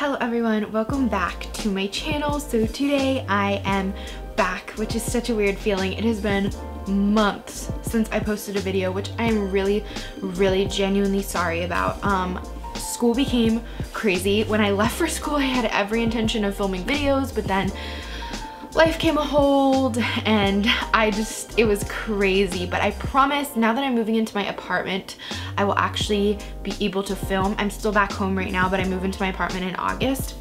Hello everyone, welcome back to my channel. So today I am back, which is such a weird feeling. It has been months since I posted a video, which I'm really genuinely sorry about. School became crazy. When I left for school, I had every intention of filming videos, but then life came a hold and it was crazy. But I promise, now that I'm moving into my apartment, I will actually be able to film. I'm still back home right now, but I move into my apartment in August.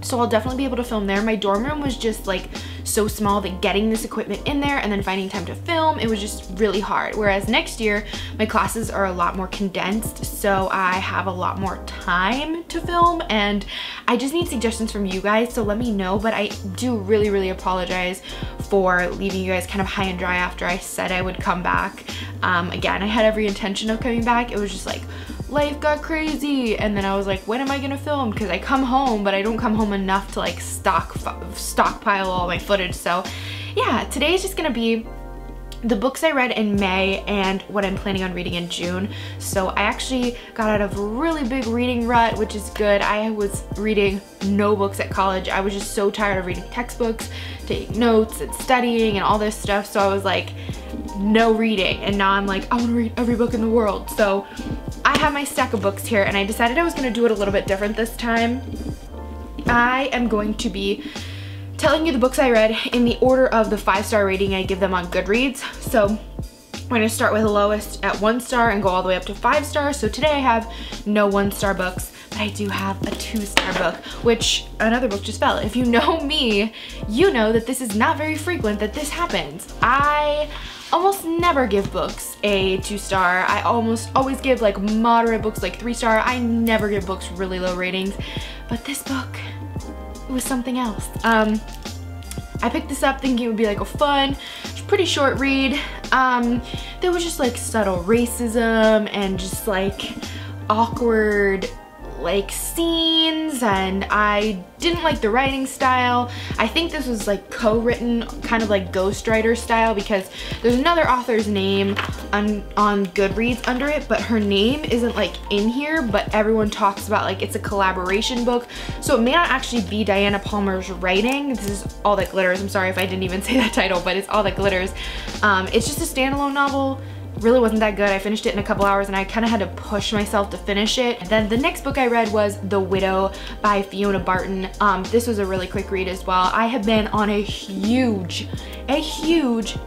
So I'll definitely be able to film there. My dorm room was just like so small that getting this equipment in there and then finding time to film, it was just really hard. Whereas next year, my classes are a lot more condensed, so I have a lot more time to film, and I just need suggestions from you guys, so let me know. But I do really apologize for leaving you guys kind of high and dry after I said I would come back. Again, I had every intention of coming back. It was just like, life got crazy, and then I was like, when am I gonna film? Because I come home, but I don't come home enough to like stockpile all my footage. So yeah, today is just gonna be the books I read in May and what I'm planning on reading in June. So I actually got out of a really big reading rut, which is good. I was reading no books at college. I was just so tired of reading textbooks, taking notes and studying and all this stuff. So I was like, no reading. And now I'm like, I want to read every book in the world. So I have my stack of books here, and I decided I was going to do it a little bit different this time. I am going to be telling you the books I read in the order of the 5-star rating I give them on Goodreads. So I'm going to start with the lowest at 1 star and go all the way up to 5 stars. So today I have no 1-star books, but I do have a 2-star book, which another book just fell. If you know me, you know that this is not very frequent that this happens. I almost never give books a 2-star. I almost always give like moderate books like 3-star. I never give books really low ratings, but this book, it was something else. I picked this up thinking it would be like a fun, pretty short read. There was just like subtle racism and just like awkward like scenes, and I didn't like the writing style. I think this was like co-written, kind of like ghostwriter style, because there's another author's name on Goodreads under it, but her name isn't like in here, but everyone talks about like it's a collaboration book, so it may not actually be Diana Palmer's writing. This is All That Glitters. I'm sorry if I didn't even say that title, but it's All That Glitters. It's just a standalone novel. Really wasn't that good. I finished it in a couple hours and I kind of had to push myself to finish it. And then the next book I read was The Widow by Fiona Barton. This was a really quick read as well. I have been on a huge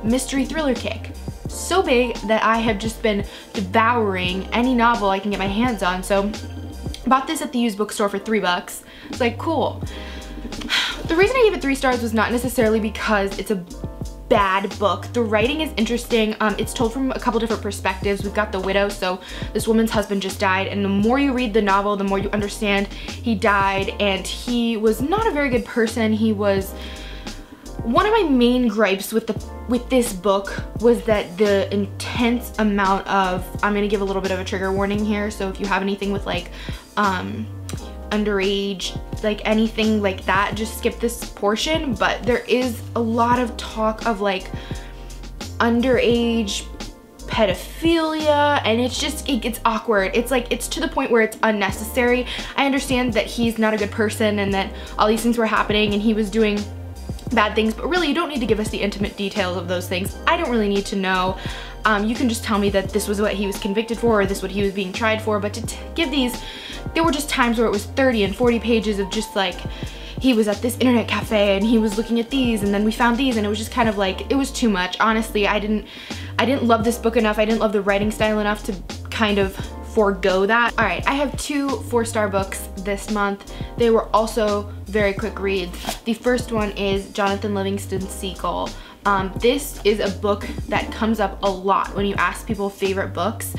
mystery thriller kick. So big that I have just been devouring any novel I can get my hands on. So bought this at the used bookstore for $3. It's like, cool. The reason I gave it 3 stars was not necessarily because it's a bad book. The writing is interesting. It's told from a couple different perspectives. We've got the widow, so this woman's husband just died, and the more you read the novel, the more you understand he died, and he was not a very good person. He was one of my main gripes with this book was that the intense amount of, I'm gonna give a little bit of a trigger warning here, so if you have anything with like underage, like anything like that, just skip this portion. But there is a lot of talk of like underage pedophilia, and it's just, it gets awkward. It's like, it's to the point where it's unnecessary. I understand that he's not a good person and that all these things were happening and he was doing bad things, but really you don't need to give us the intimate details of those things. I don't really need to know. You can just tell me that this was what he was convicted for, or this is what he was being tried for, but to give these, there were just times where it was 30 and 40 pages of just like, he was at this internet cafe and he was looking at these and then we found these, and it was just kind of like, it was too much. Honestly, I didn't love this book enough. I didn't love the writing style enough to kind of forego that. All right, I have 2 4-star books this month. They were also very quick reads. The first one is Jonathan Livingston's Seagull. This is a book that comes up a lot when you ask people favorite books.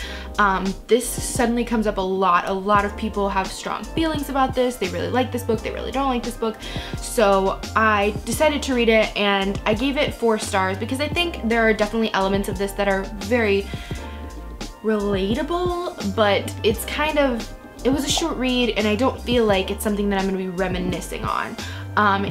This suddenly comes up a lot. A lot of people have strong feelings about this. They really like this book, they really don't like this book. So I decided to read it, and I gave it 4 stars because I think there are definitely elements of this that are very relatable, but it's kind of it was a short read, and I don't feel like it's something that I'm going to be reminiscing on.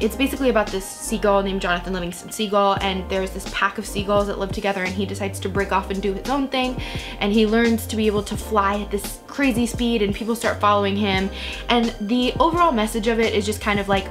It's basically about this seagull named Jonathan Livingston Seagull, and there's this pack of seagulls that live together, and he decides to break off and do his own thing, and he learns to be able to fly at this crazy speed, and people start following him. And the overall message of it is just kind of like,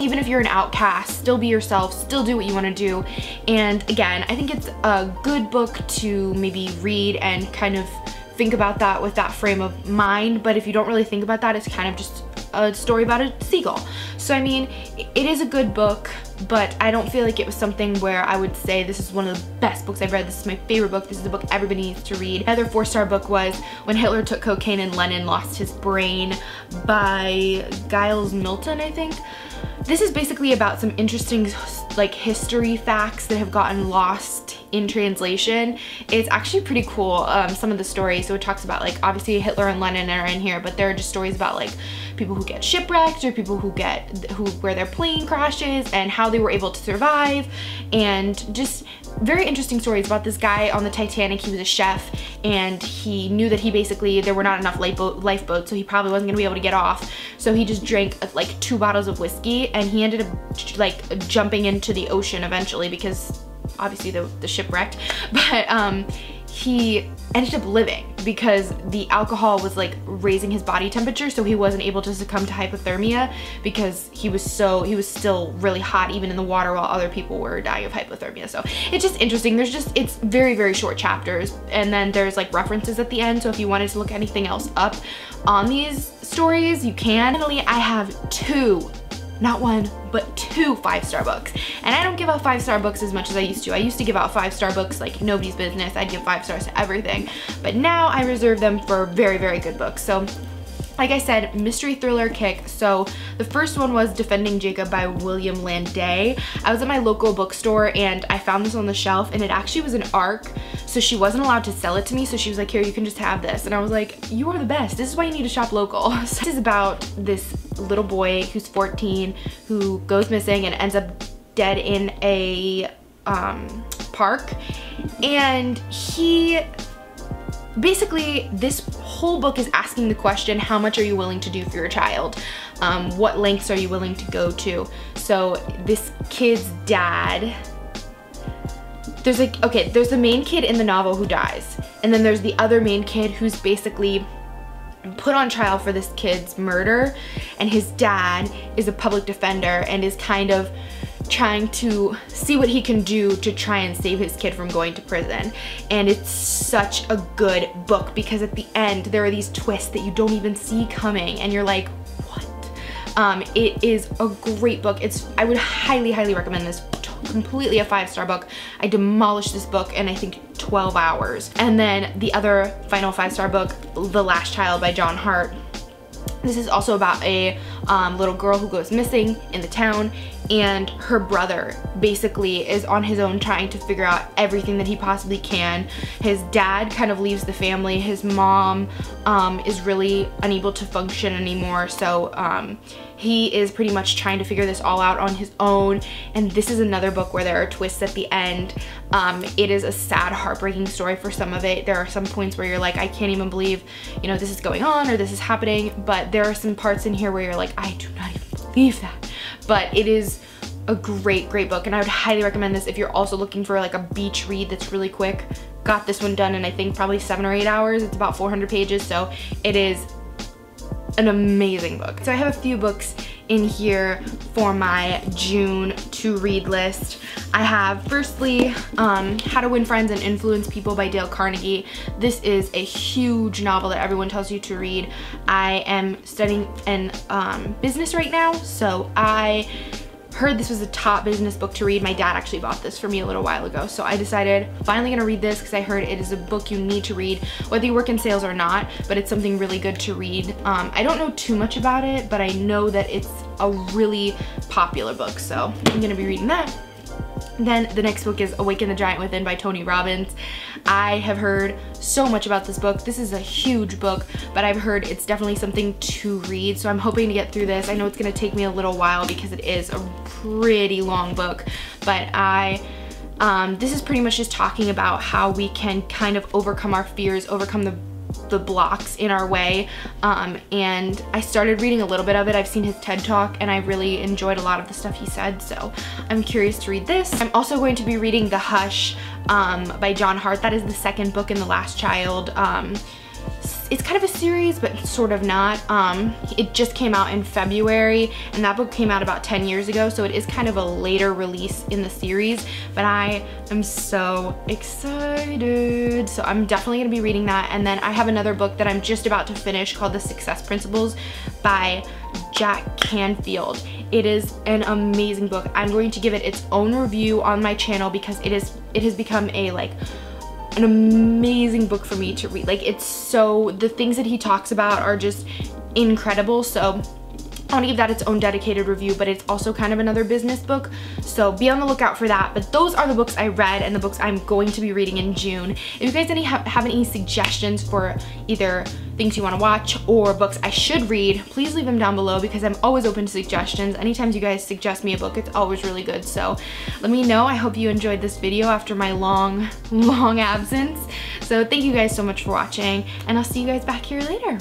even if you're an outcast, still be yourself, still do what you want to do. And again, I think it's a good book to maybe read and kind of think about that with that frame of mind. But if you don't really think about that, it's kind of just a story about a seagull. So I mean, it is a good book, but I don't feel like it was something where I would say this is one of the best books I've read, this is my favorite book, this is a book everybody needs to read. Another 4-star book was When Hitler Took Cocaine and Lenin Lost His Brain by Giles Milton, I think. This is basically about some interesting like history facts that have gotten lost in translation. It's actually pretty cool, some of the stories. So it talks about, like, obviously Hitler and Lenin are in here, but there are just stories about like people who get shipwrecked or people where their plane crashes and how they were able to survive, and just very interesting stories about this guy on the Titanic. He was a chef, and he knew that there were not enough lifeboats, so he probably wasn't gonna be able to get off. So he just drank like 2 bottles of whiskey, and he ended up like jumping into the ocean eventually because obviously the ship wrecked. But he ended up living because the alcohol was like raising his body temperature, so he wasn't able to succumb to hypothermia because he was still really hot even in the water while other people were dying of hypothermia. So it's just interesting. It's very, very short chapters, and then there's like references at the end, so if you wanted to look anything else up on these stories, you can. Finally, I have 2, not 1, but 2 5-star books. And I don't give out 5-star books as much as I used to. I used to give out 5-star books like nobody's business. I'd give 5 stars to everything. But now I reserve them for very, very good books. So like I said, mystery thriller kick. So the first one was Defending Jacob by William Landay. I was at my local bookstore and I found this on the shelf, and it actually was an ARC, so she wasn't allowed to sell it to me. So she was like, here, you can just have this. And I was like, you are the best. This is why you need to shop local. So this is about this little boy who's 14 who goes missing and ends up dead in a park. And basically, this whole book is asking the question, how much are you willing to do for your child? What lengths are you willing to go to? So this kid's dad, there's the main kid in the novel who dies, and then there's the other main kid who's basically put on trial for this kid's murder, and his dad is a public defender and is kind of trying to see what he can do to try and save his kid from going to prison. And it's such a good book because at the end there are these twists that you don't even see coming, and you're like, what? It is a great book. I would highly, highly recommend this. Completely a 5-star book. I demolished this book in I think 12 hours. And then the other final 5-star book, The Last Child by John Hart. This is also about a little girl who goes missing in the town, and her brother basically is on his own trying to figure out everything that he possibly can. His dad kind of leaves the family. His mom is really unable to function anymore, so he is pretty much trying to figure this all out on his own. And this is another book where there are twists at the end. It is a sad, heartbreaking story for some of it. There are some points where you're like, I can't even believe, you know, this is going on or this is happening. But there are some parts in here where you're like, I do not even believe that. But it is a great, great book, and I would highly recommend this if you're also looking for like a beach read that's really quick. Got this one done in I think probably 7 or 8 hours. It's about 400 pages, so it is an amazing book. So I have a few books in here for my June to read list. I have firstly How to Win Friends and Influence People by Dale Carnegie. This is a huge novel that everyone tells you to read. I am studying in business right now, so I heard this was a top business book to read. My dad actually bought this for me a little while ago, so I decided finally gonna read this because I heard it is a book you need to read whether you work in sales or not, but it's something really good to read. I don't know too much about it, but I know that it's a really popular book, so I'm gonna be reading that. Then the next book is Awaken the Giant Within by Tony Robbins. I have heard so much about this book. This is a huge book, but I've heard it's definitely something to read, so I'm hoping to get through this. I know it's gonna take me a little while because it is a pretty long book, but this is pretty much just talking about how we can kind of overcome our fears, overcome the the blocks in our way, and I started reading a little bit of it. I've seen his TED Talk and I really enjoyed a lot of the stuff he said, so I'm curious to read this. I'm also going to be reading The Hush by John Hart. That is the second book in The Last Child. It's kind of a series, but sort of not. It just came out in February, and that book came out about 10 years ago, so it is kind of a later release in the series, but I am so excited. So I'm definitely gonna be reading that. And then I have another book that I'm just about to finish called The Success Principles by Jack Canfield. It is an amazing book. I'm going to give it its own review on my channel because it has become an amazing book for me to read. Like, it's so, the things that he talks about are just incredible. So I want to give that its own dedicated review, but it's also kind of another business book, so be on the lookout for that. But those are the books I read and the books I'm going to be reading in June. If you guys have any suggestions for either things you want to watch or books I should read, please leave them down below because I'm always open to suggestions. Anytime you guys suggest me a book, it's always really good, so let me know. I hope you enjoyed this video after my long absence. So thank you guys so much for watching, and I'll see you guys back here later.